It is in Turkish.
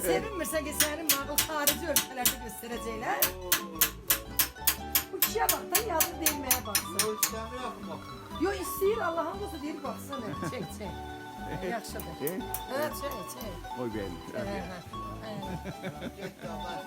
Sevinmirsen ki senin mağıl harici ülkelerde gösterecekler. Bu kişiye bak da yazı değmeye baksın. O işlemi yapmak. Yo istiyor Allah'ın dostu değil baksana. Çek. Yaxşıdır. Çek. Çek. Oy benim. Hə. Get Allah.